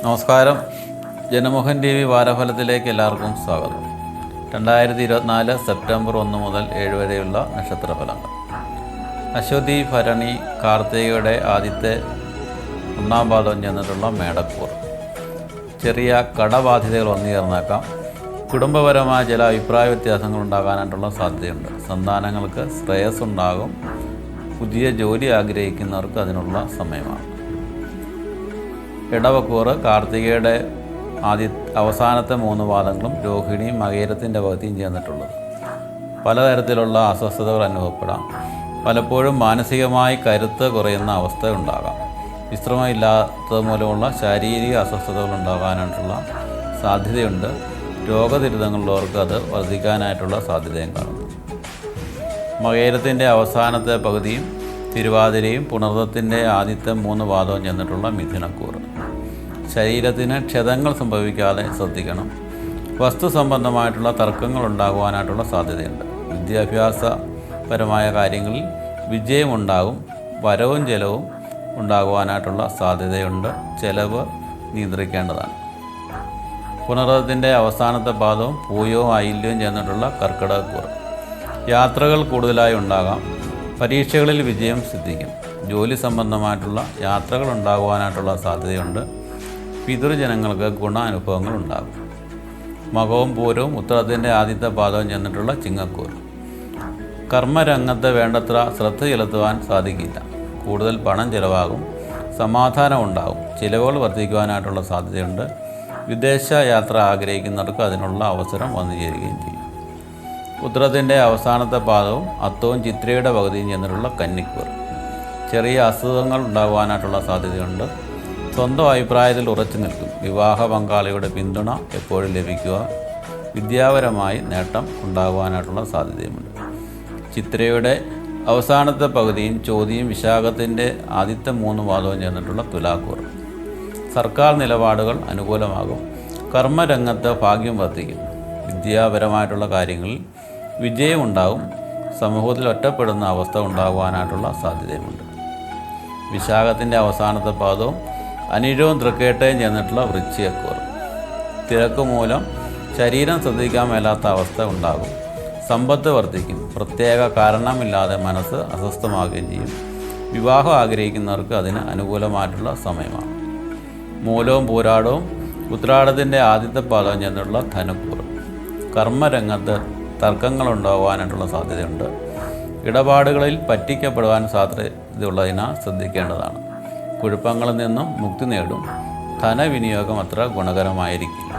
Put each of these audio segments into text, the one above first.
നമസ്കാരം. ജനമോഹൻ T V വാരഫലത്തിലേക്ക് എല്ലാവർക്കും സ്വാഗതം. 2024 സെപ്റ്റംബർ 1 മുതൽ 7 വരെയുള്ള നക്ഷത്രഫലങ്ങൾ. അശ്വതി, ഭരണി, കാർത്തികയുടെ ആദ്യത്തെ 1-ാം പാദം ചെന്നിട്ടുള്ള മേടക്കൂർ. ചെറിയ കടബാധ്യതകൾ വന്നുചേർന്നേക്കാം. കുടുംബപരമായ ചില അഭിപ്രായ വ്യത്യാസങ്ങൾ ഉണ്ടാകാനായിട്ടുള്ള സാധ്യതയുണ്ട്. സന്താനങ്ങൾക്ക് ശ്രേയസ് ഉണ്ടാകും. പുതിയ ജോലി ആഗ്രഹിക്കുന്നവർക്ക് അതിനുള്ള സമയമാണ്. ഇടവക്കൂർ കാർത്തികയുടെ അവസാനത്തെ 3 പാദങ്ങളും രോഹിണിയും മകയിരത്തിൻ്റെ പകുതിയും ചേർന്നിട്ടുള്ളത്. പലതരത്തിലുള്ള അസ്വസ്ഥതകൾ അനുഭവപ്പെടാം. പലപ്പോഴും മാനസികമായി കരുത്ത് കുറയുന്ന അവസ്ഥ ഉണ്ടാകാം. വിശ്രമമില്ലാത്തത് മൂലമുള്ള ശാരീരിക അസ്വസ്ഥതകൾ ഉണ്ടാകാനായിട്ടുള്ള സാധ്യതയുണ്ട്. രോഗദുരിതങ്ങളുള്ളവർക്ക് അത് വർദ്ധിക്കാനായിട്ടുള്ള സാധ്യതയും കാണുന്നു. മകയിരത്തിൻ്റെ അവസാനത്തെ പകുതിയും തിരുവാതിരയും പുണർദത്തിൻ്റെ ആദ്യത്തെ 3 പാദവും ചെന്നിട്ടുള്ള മിഥുനക്കൂർ. ശരീരത്തിന് ക്ഷതങ്ങൾ സംഭവിക്കാതെ ശ്രദ്ധിക്കണം. വസ്തു സംബന്ധമായിട്ടുള്ള തർക്കങ്ങൾ ഉണ്ടാകുവാനായിട്ടുള്ള സാധ്യതയുണ്ട്. വിദ്യാഭ്യാസപരമായ കാര്യങ്ങളിൽ വിജയമുണ്ടാകും. വരവും ചെലവും ഉണ്ടാകുവാനായിട്ടുള്ള സാധ്യതയുണ്ട്. ചെലവ് നിയന്ത്രിക്കേണ്ടതാണ്. പുണർദത്തിൻ്റെ അവസാനത്തെ പാദവും പൂയവും ആയില്യവും ചേർന്നിട്ടുള്ള കർക്കിടകക്കൂർ. യാത്രകൾ കൂടുതലായി ഉണ്ടാകാം. പരീക്ഷകളിൽ വിജയം സിദ്ധിക്കും. ജോലി സംബന്ധമായിട്ടുള്ള യാത്രകൾ ഉണ്ടാകുവാനായിട്ടുള്ള സാധ്യതയുണ്ട്. പിതൃജനങ്ങൾക്ക് ഗുണാനുഭവങ്ങൾ ഉണ്ടാകും. മകവും പൂരവും ഉത്തരത്തിൻ്റെ ആദ്യത്തെ പാദവും ചെന്നിട്ടുള്ള ചിങ്ങക്കൂർ. കർമ്മരംഗത്ത് വേണ്ടത്ര ശ്രദ്ധ ചെലുത്തുവാൻ സാധിക്കില്ല. കൂടുതൽ പണം ചിലവാകും. സമാധാനം ഉണ്ടാകും. ചിലവുകൾ വർദ്ധിക്കുവാനായിട്ടുള്ള സാധ്യതയുണ്ട്. വിദേശ യാത്ര ആഗ്രഹിക്കുന്നവർക്ക് അതിനുള്ള അവസരം വന്നു ചേരുകയും ചെയ്യും. ഉത്തരത്തിൻ്റെ അവസാനത്തെ പാദവും അത്തവും ചിത്രയുടെ പകുതിയും ചെന്നിട്ടുള്ള കന്നിക്കൂർ. ചെറിയ അസുഖങ്ങൾ ഉണ്ടാകുവാനായിട്ടുള്ള സാധ്യതയുണ്ട്. സ്വന്തം അഭിപ്രായത്തിൽ ഉറച്ചു നിൽക്കും. വിവാഹ പങ്കാളിയുടെ പിന്തുണ എപ്പോഴും ലഭിക്കുക. വിദ്യാപരമായി നേട്ടം ഉണ്ടാകുവാനായിട്ടുള്ള സാധ്യതയുമുണ്ട്. ചിത്രയുടെ അവസാനത്തെ പകുതിയും ചോതിയും വിശാഖത്തിൻ്റെ ആദ്യത്തെ 3 പാദവും ചേർന്നിട്ടുള്ള തുലാക്കൂർ. സർക്കാർ നിലപാടുകൾ അനുകൂലമാകും. കർമ്മരംഗത്ത് ഭാഗ്യം വർദ്ധിക്കും. വിദ്യാപരമായിട്ടുള്ള കാര്യങ്ങളിൽ വിജയമുണ്ടാകും. സമൂഹത്തിൽ ഒറ്റപ്പെടുന്ന അവസ്ഥ ഉണ്ടാകുവാനായിട്ടുള്ള സാധ്യതയുമുണ്ട്. വിശാഖത്തിൻ്റെ അവസാനത്തെ പാദവും അനിഴവും തൃക്കേട്ടയും ചേർന്നിട്ടുള്ള വൃശ്ചികക്കൂർ. തിരക്ക് മൂലം ശരീരം ശ്രദ്ധിക്കാൻ മേലാത്ത അവസ്ഥ ഉണ്ടാകും. സമ്പത്ത് വർദ്ധിക്കും. പ്രത്യേക കാരണമില്ലാതെ മനസ്സ് അസ്വസ്ഥമാവുകയും ചെയ്യും. വിവാഹം ആഗ്രഹിക്കുന്നവർക്ക് അതിന് അനുകൂലമായിട്ടുള്ള സമയമാണ്. മൂലവും പൂരാടവും ഉത്രാടത്തിൻ്റെ ആദ്യത്തെ പാദവും ചേർന്നിട്ടുള്ള ധനുക്കൂർ. കർമ്മരംഗത്ത് തർക്കങ്ങൾ ഉണ്ടാകുവാനായിട്ടുള്ള സാധ്യതയുണ്ട്. ഇടപാടുകളിൽ പറ്റിക്കപ്പെടുവാൻ സാധ്യതയുള്ളതിനാൽ ശ്രദ്ധിക്കേണ്ടതാണ്. കുഴപ്പങ്ങളിൽ നിന്നും മുക്തി നേടും. ധനവിനിയോഗം അത്ര ഗുണകരമായിരിക്കില്ല.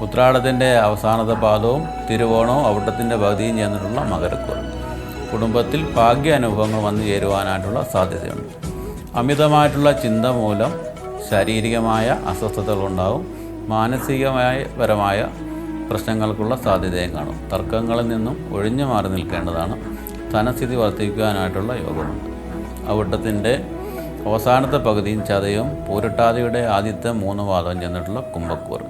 ഉത്രാടത്തിൻ്റെ അവസാനത്തെ പാദവും തിരുവോണവും അവിട്ടത്തിൻ്റെ പകുതിയും ചേർന്നിട്ടുള്ള മകരക്കൂർ. കുടുംബത്തിൽ ഭാഗ്യ അനുഭവങ്ങൾ വന്നു ചേരുവാനായിട്ടുള്ള സാധ്യതയുണ്ട്. അമിതമായിട്ടുള്ള ചിന്ത മൂലം ശാരീരികമായ അസ്വസ്ഥതകളുണ്ടാകും. മാനസികപരമായ പ്രശ്നങ്ങൾക്കുള്ള സാധ്യതയും കാണും. തർക്കങ്ങളിൽ നിന്നും ഒഴിഞ്ഞു മാറി നിൽക്കേണ്ടതാണ്. ധനസ്ഥിതി വർദ്ധിക്കുവാനായിട്ടുള്ള യോഗമുണ്ട്. അവിട്ടത്തിൻ്റെ അവസാനത്തെ പകുതിയും ചതയും പൂരട്ടാതിയുടെ ആദ്യത്തെ 3 പാദവും ചെന്നിട്ടുള്ള കുംഭക്കൂർ.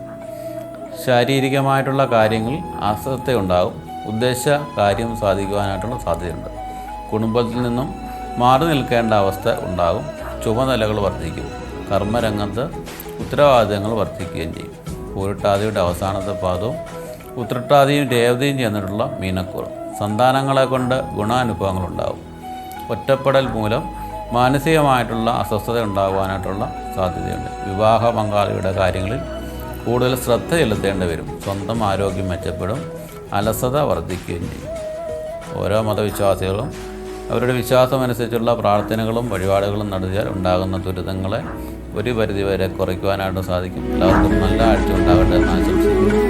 ശാരീരികമായിട്ടുള്ള കാര്യങ്ങളിൽ അസ്വസ്ഥതയുണ്ടാകും. ഉദ്ദേശ കാര്യം സാധിക്കുവാനായിട്ടുള്ള സാധ്യതയുണ്ട്. കുടുംബത്തിൽ നിന്നും മാറി നിൽക്കേണ്ട അവസ്ഥ ഉണ്ടാകും. ചുമതലകൾ വർദ്ധിക്കും. കർമ്മരംഗത്ത് ഉത്തരവാദിത്തങ്ങൾ വർദ്ധിക്കുകയും ചെയ്യും. പൂരട്ടാതിയുടെ അവസാനത്തെ പാദവും ഉത്രട്ടാതിയും രേവതിയും ചേർന്നിട്ടുള്ള മീനക്കൂർ. സന്താനങ്ങളെ കൊണ്ട് ഗുണാനുഭവങ്ങളുണ്ടാകും. ഒറ്റപ്പെടൽ മൂലം മാനസികമായിട്ടുള്ള അസ്വസ്ഥത ഉണ്ടാകുവാനായിട്ടുള്ള സാധ്യതയുണ്ട്. വിവാഹ പങ്കാളിയുടെ കാര്യങ്ങളിൽ കൂടുതൽ ശ്രദ്ധ ചെലുത്തേണ്ടി വരും. സ്വന്തം ആരോഗ്യം മെച്ചപ്പെടും. അലസത വർദ്ധിക്കുകയും ചെയ്യും. ഓരോ മതവിശ്വാസികളും അവരുടെ വിശ്വാസമനുസരിച്ചുള്ള പ്രാർത്ഥനകളും വഴിപാടുകളും നടത്തിയാൽ ഉണ്ടാകുന്ന ദുരിതങ്ങളെ ഒരു പരിധിവരെ കുറയ്ക്കുവാനായിട്ട് സാധിക്കും. എല്ലാവർക്കും നല്ല ആഴ്ച ഉണ്ടാകട്ടെ എന്ന് ആശംസിക്കുന്നു.